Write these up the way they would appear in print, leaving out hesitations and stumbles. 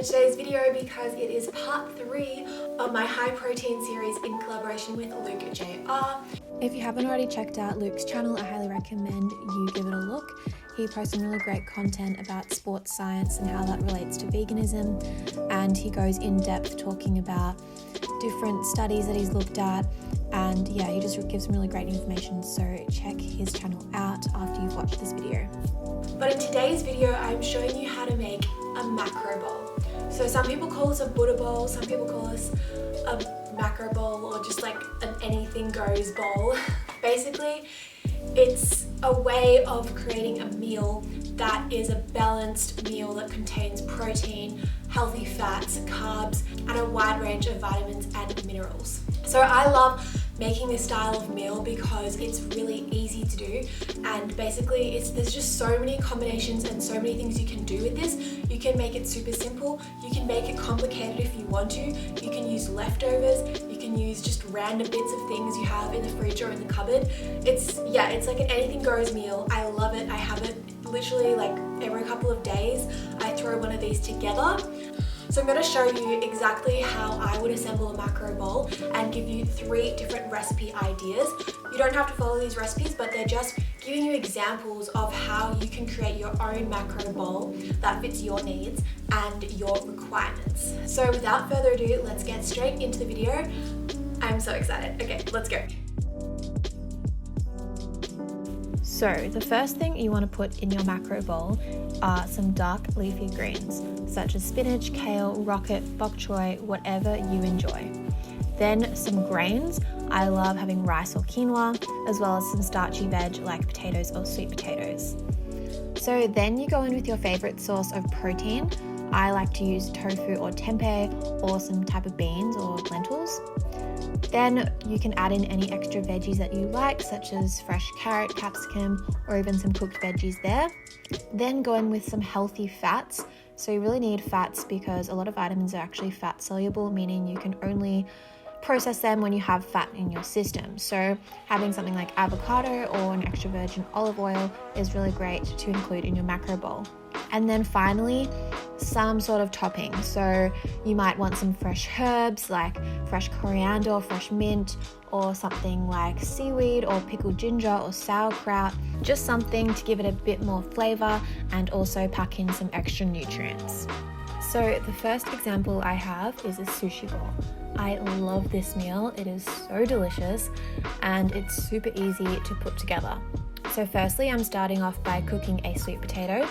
for today's video because it is part 3 of my high protein series in collaboration with Luke JR. If you haven't already checked out Luke's channel, I highly recommend you give it a look. He posts some really great content about sports science and how that relates to veganism, and he goes in depth talking about different studies that he's looked at, and yeah, he just gives some really great information, so check his channel out after you've watched this video. But in today's video, I'm showing you how to make a macro bowl. So some people call this a Buddha bowl, some people call this a macro bowl, or just like an anything goes bowl. Basically, it's a way of creating a meal that is a balanced meal that contains protein, healthy fats, carbs, and a wide range of vitamins and minerals. So I love making this style of meal because it's really easy to do, and basically there's just so many combinations and so many things you can do with this. You can make it super simple, you can make it complicated if you want to, you can use leftovers, you can use just random bits of things you have in the fridge or in the cupboard. It's like an anything goes meal. I love it. I have it literally like every couple of days. I throw one of these together. So I'm going to show you exactly how I would assemble a macro bowl and give you 3 different recipe ideas. You don't have to follow these recipes, but they're just giving you examples of how you can create your own macro bowl that fits your needs and your requirements. So without further ado, let's get straight into the video. I'm so excited. Okay, let's go. So the first thing you want to put in your macro bowl are some dark leafy greens, such as spinach, kale, rocket, bok choy, whatever you enjoy. Then some grains. I love having rice or quinoa, as well as some starchy veg like potatoes or sweet potatoes. So then you go in with your favorite source of protein. I like to use tofu or tempeh or some type of beans or lentils. Then you can add in any extra veggies that you like, such as fresh carrot, capsicum, or even some cooked veggies there. Then go in with some healthy fats. So you really need fats because a lot of vitamins are actually fat soluble, meaning you can only process them when you have fat in your system. So having something like avocado or an extra virgin olive oil is really great to include in your macro bowl. And then finally, some sort of topping. So you might want some fresh herbs like fresh coriander, fresh mint, or something like seaweed or pickled ginger or sauerkraut. Just something to give it a bit more flavor and also pack in some extra nutrients. So the first example I have is a sushi bowl. I love this meal. It is so delicious and it's super easy to put together. So firstly, I'm starting off by cooking a sweet potato.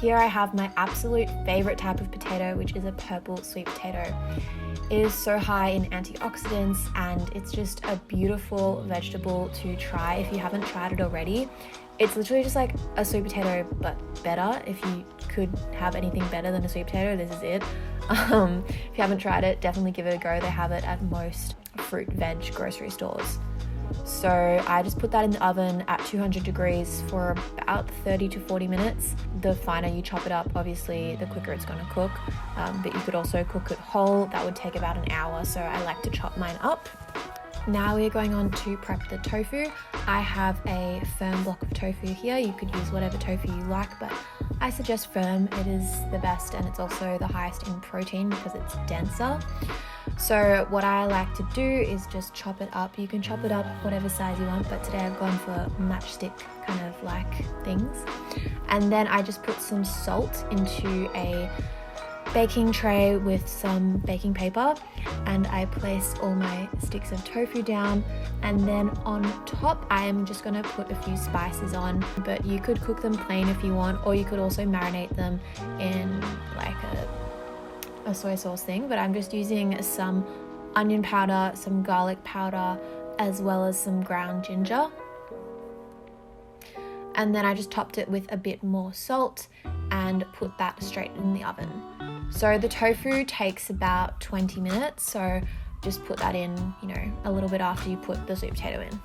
Here I have my absolute favorite type of potato, which is a purple sweet potato. It is so high in antioxidants and it's just a beautiful vegetable to try if you haven't tried it already. It's literally just like a sweet potato, but better. If you could have anything better than a sweet potato, this is it. If you haven't tried it, definitely give it a go. They have it at most fruit veg grocery stores. So I just put that in the oven at 200 degrees for about 30 to 40 minutes. The finer you chop it up, obviously, the quicker it's going to cook. But you could also cook it whole. That would take about an hour, so I like to chop mine up. Now we're going on to prep the tofu. I have a firm block of tofu here. You could use whatever tofu you like, but I suggest firm. It is the best and it's also the highest in protein because it's denser. So what I like to do is just chop it up. You can chop it up whatever size you want, but today I've gone for matchstick kind of like things. And then I just put some salt into a baking tray with some baking paper, and I place all my sticks of tofu down, and then on top I am just going to put a few spices on, but you could cook them plain if you want, or you could also marinate them in like a soy sauce thing, but I'm just using some onion powder, some garlic powder, as well as some ground ginger. And then I just topped it with a bit more salt and put that straight in the oven. So the tofu takes about 20 minutes, so just put that in, a little bit after you put the sweet potato in.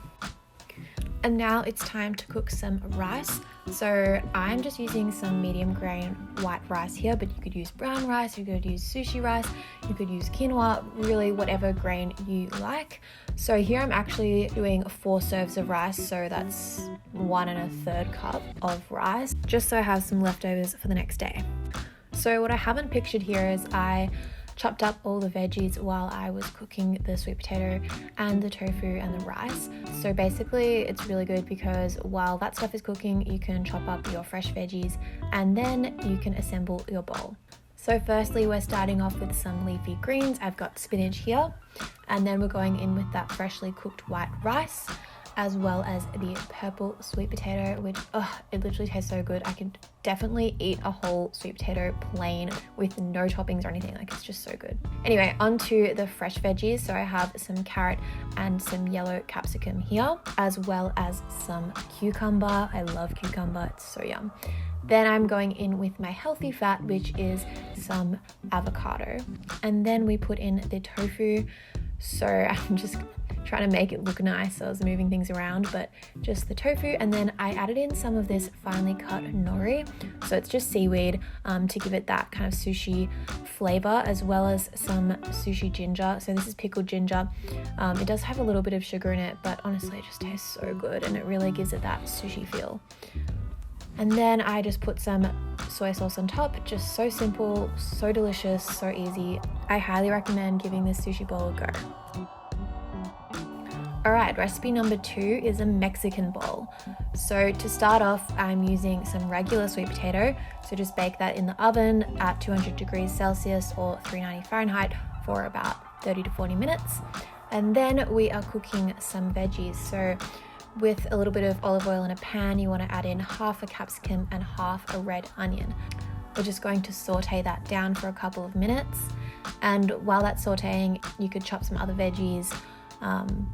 And now it's time to cook some rice. So I'm just using some medium grain white rice here, but you could use brown rice, you could use sushi rice, you could use quinoa, really whatever grain you like. So here I'm actually doing 4 serves of rice, so that's 1 1/3 cup of rice, just so I have some leftovers for the next day. So what I haven't pictured here is I chopped up all the veggies while I was cooking the sweet potato and the tofu and the rice. So basically it's really good because while that stuff is cooking, you can chop up your fresh veggies and then you can assemble your bowl. So firstly, we're starting off with some leafy greens. I've got spinach here, and then we're going in with that freshly cooked white rice, as well as the purple sweet potato, which it literally tastes so good. I could definitely eat a whole sweet potato plain with no toppings or anything. Like, it's just so good. Anyway, onto the fresh veggies. So I have some carrot and some yellow capsicum here, as well as some cucumber. I love cucumber, it's so yum. Then I'm going in with my healthy fat, which is some avocado. And then we put in the tofu. So I'm just trying to make it look nice. So I was moving things around, but just the tofu. And then I added in some of this finely cut nori. So it's just seaweed to give it that kind of sushi flavor, as well as some sushi ginger. So this is pickled ginger. It does have a little bit of sugar in it, but honestly it just tastes so good and it really gives it that sushi feel. And then I just put some soy sauce on top. Just so simple, so delicious, so easy. I highly recommend giving this sushi bowl a go. Alright, recipe number 2 is a Mexican bowl. So to start off, I'm using some regular sweet potato. So just bake that in the oven at 200 degrees Celsius or 390 Fahrenheit for about 30 to 40 minutes. And then we are cooking some veggies. So with a little bit of olive oil in a pan, you want to add in half a capsicum and half a red onion. We're just going to saute that down for a couple of minutes. And while that's sauteing, you could chop some other veggies.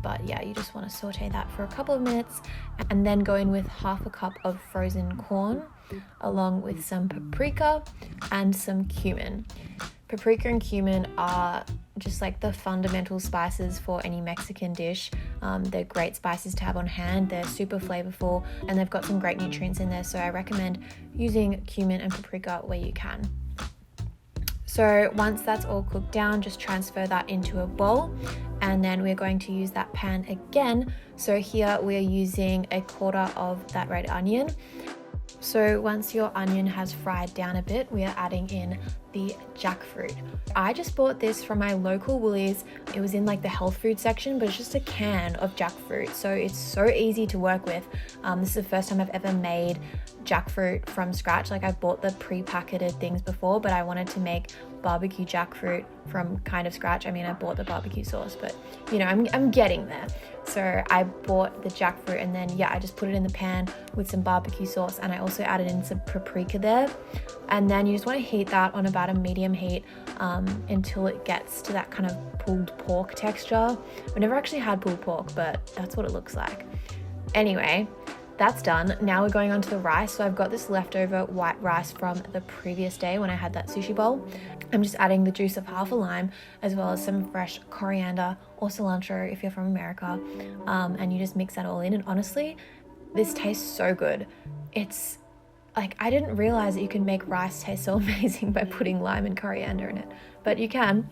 But yeah, you just want to saute that for a couple of minutes and then go in with half a cup of frozen corn along with some paprika and some cumin. Paprika and cumin are just like the fundamental spices for any Mexican dish. They're great spices to have on hand. They're super flavorful and they've got some great nutrients in there. So I recommend using cumin and paprika where you can. So once that's all cooked down, just transfer that into a bowl and then we're going to use that pan again. So here we're using a quarter of that red onion. So once your onion has fried down a bit, we are adding in the jackfruit. I just bought this from my local Woolies. It was in like the health food section, but it's just a can of jackfruit. So it's so easy to work with. This is the first time I've ever made jackfruit from scratch. Like, I've bought the pre-packeted things before, but I wanted to make barbecue jackfruit from kind of scratch. I mean, I bought the barbecue sauce, but you know, I'm getting there. So I bought the jackfruit and then I just put it in the pan with some barbecue sauce, and I also added in some paprika there. And then you just want to heat that on about a medium heat until it gets to that kind of pulled pork texture. I've never actually had pulled pork, but that's what it looks like. Anyway, that's done. Now we're going on to the rice. So I've got this leftover white rice from the previous day when I had that sushi bowl. I'm just adding the juice of half a lime as well as some fresh coriander or cilantro if you're from America. And you just mix that all in. And honestly, this tastes so good. It's like, I didn't realize that you can make rice taste so amazing by putting lime and coriander in it, but you can.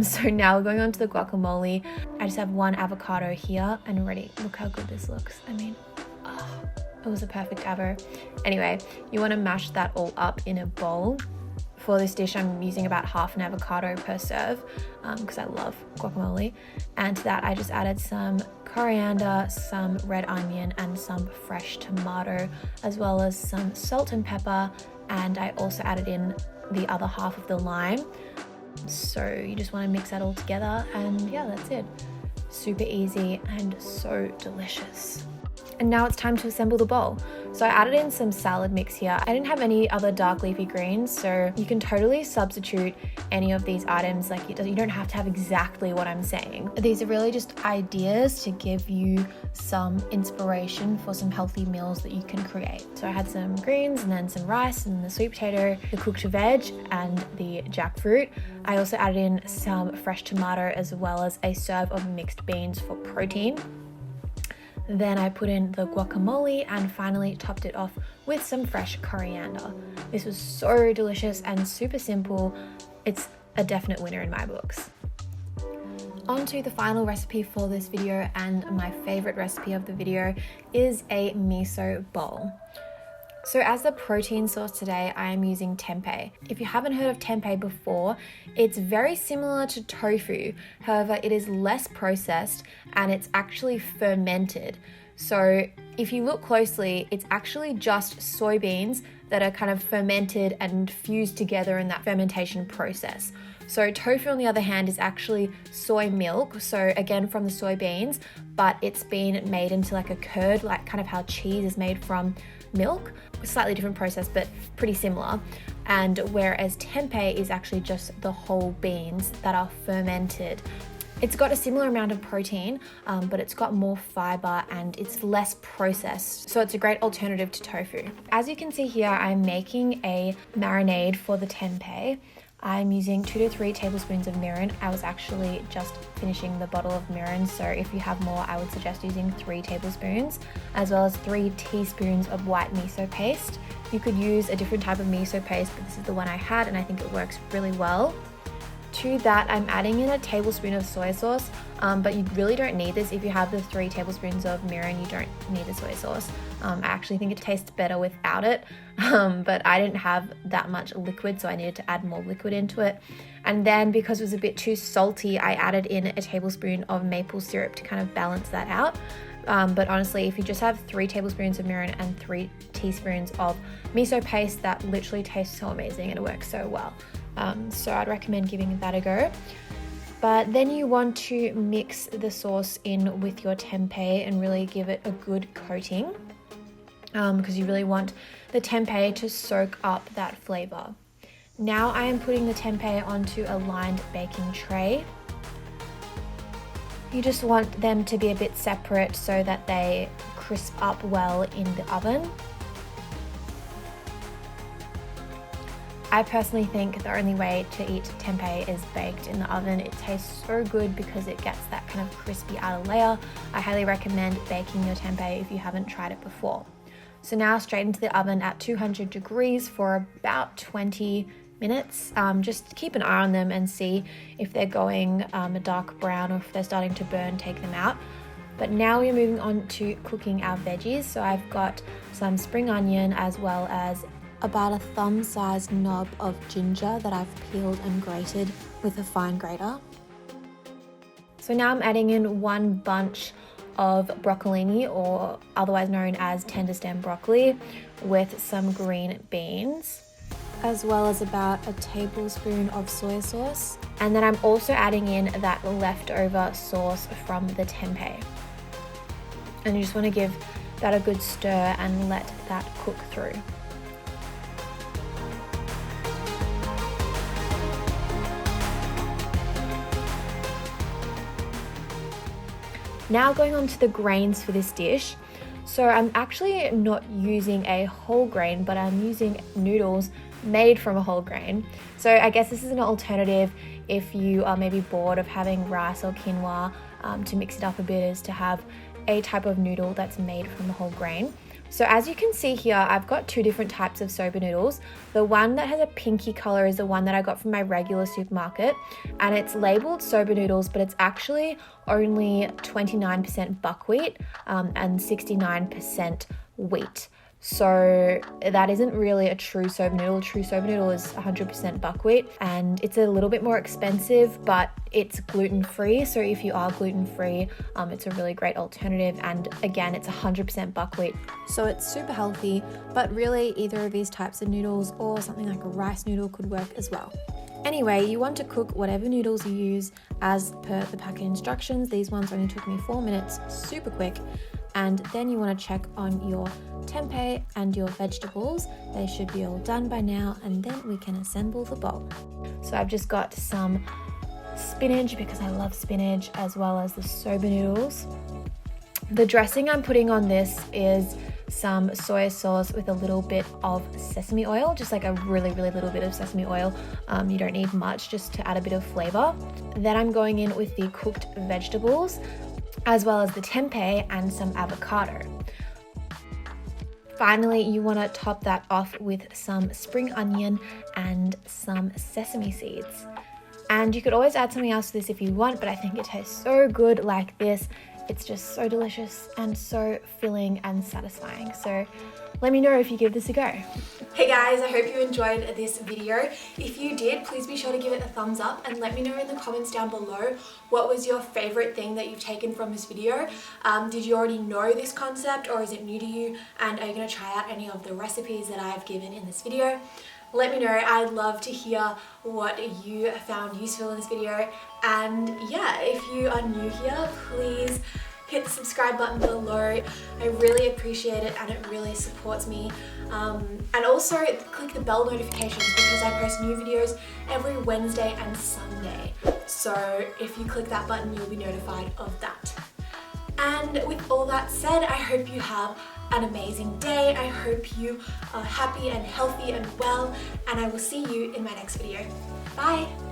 So now we're going on to the guacamole. I just have one avocado here and ready. Look how good this looks. I mean, it was a perfect avo. Anyway, you want to mash that all up in a bowl. For this dish, I'm using about half an avocado per serve because I love guacamole. And to that, I just added some coriander, some red onion, and some fresh tomato, as well as some salt and pepper. And I also added in the other half of the lime. So you just want to mix that all together, and yeah, that's it. Super easy and so delicious. And now it's time to assemble the bowl. So I added in some salad mix here. I didn't have any other dark leafy greens, so you can totally substitute any of these items. Like, you don't have to have exactly what I'm saying. These are really just ideas to give you some inspiration for some healthy meals that you can create. So I had some greens and then some rice and the sweet potato, the cooked veg and the jackfruit. I also added in some fresh tomato as well as a serve of mixed beans for protein. Then I put in the guacamole and finally topped it off with some fresh coriander. This was so delicious and super simple. It's a definite winner in my books. On to the final recipe for this video, and my favorite recipe of the video is a miso bowl. So as the protein source today, I am using tempeh. If you haven't heard of tempeh before, it's very similar to tofu. However, it is less processed and it's actually fermented. So if you look closely, it's actually just soybeans that are kind of fermented and fused together in that fermentation process. So tofu, on the other hand, is actually soy milk. So again, from the soybeans, but it's been made into like a curd, like kind of how cheese is made from milk. A slightly different process, but pretty similar. And whereas tempeh is actually just the whole beans that are fermented. It's got a similar amount of protein, but it's got more fiber and it's less processed. So it's a great alternative to tofu. As you can see here, I'm making a marinade for the tempeh. I'm using 2 to 3 tablespoons of mirin. I was actually just finishing the bottle of mirin, so if you have more, I would suggest using 3 tablespoons, as well as 3 teaspoons of white miso paste. You could use a different type of miso paste, but this is the one I had and I think it works really well. To that, I'm adding in a tablespoon of soy sauce, but you really don't need this. If you have the 3 tablespoons of mirin, you don't need the soy sauce. I actually think it tastes better without it, but I didn't have that much liquid, so I needed to add more liquid into it. And then because it was a bit too salty, I added in a tablespoon of maple syrup to kind of balance that out. But honestly, if you just have 3 tablespoons of mirin and 3 teaspoons of miso paste, that literally tastes so amazing and it works so well. So I'd recommend giving that a go. But then you want to mix the sauce in with your tempeh and really give it a good coating, because you really want the tempeh to soak up that flavor. Now I am putting the tempeh onto a lined baking tray. You just want them to be a bit separate so that they crisp up well in the oven. I personally think the only way to eat tempeh is baked in the oven. It tastes so good because it gets that kind of crispy outer layer. I highly recommend baking your tempeh if you haven't tried it before. So now straight into the oven at 200 degrees for about 20 minutes. Just keep an eye on them and see if they're going a dark brown or if they're starting to burn, take them out. But now we're moving on to cooking our veggies. So I've got some spring onion as well as about a thumb-sized knob of ginger that I've peeled and grated with a fine grater. So now I'm adding in 1 bunch of broccolini, or otherwise known as tender stem broccoli, with some green beans, as well as about a tablespoon of soy sauce. And then I'm also adding in that leftover sauce from the tempeh. And you just want to give that a good stir and let that cook through. Now going on to the grains for this dish. So I'm actually not using a whole grain, but I'm using noodles made from a whole grain. So I guess this is an alternative if you are maybe bored of having rice or quinoa, to mix it up a bit, is to have a type of noodle that's made from a whole grain. So as you can see here, I've got 2 different types of soba noodles. The one that has a pinky color is the one that I got from my regular supermarket, and it's labeled soba noodles, but it's actually only 29% buckwheat and 69% wheat. So that isn't really a true soba noodle. A true soba noodle is 100% buckwheat, and it's a little bit more expensive, but it's gluten-free. So if you are gluten-free, it's a really great alternative. And again, it's 100% buckwheat. So it's super healthy, but really either of these types of noodles or something like a rice noodle could work as well. Anyway, you want to cook whatever noodles you use as per the packet instructions. These ones only took me 4 minutes, super quick. And then you want to check on your tempeh and your vegetables. They should be all done by now, and then we can assemble the bowl. So I've just got some spinach because I love spinach, as well as the soba noodles. The dressing I'm putting on this is some soy sauce with a little bit of sesame oil, just like a really little bit of sesame oil. You don't need much, just to add a bit of flavor. Then I'm going in with the cooked vegetables, as well as the tempeh and some avocado. Finally, you want to top that off with some spring onion and some sesame seeds. And you could always add something else to this if you want, but I think it tastes so good like this. It's just so delicious and so filling and satisfying. So let me know if you give this a go. Hey guys, I hope you enjoyed this video. If you did, please be sure to give it a thumbs up and let me know in the comments down below what was your favorite thing that you've taken from this video. Did you already know this concept, or is it new to you? And are you going to try out any of the recipes that I've given in this video? Let me know. I'd love to hear what you found useful in this video. And yeah, if you are new here, please hit the subscribe button below. I really appreciate it and it really supports me. And also click the bell notifications because I post new videos every Wednesday and Sunday. So if you click that button, you'll be notified of that. And with all that said, I hope you have an amazing day. I hope you are happy and healthy and well, and I will see you in my next video. Bye!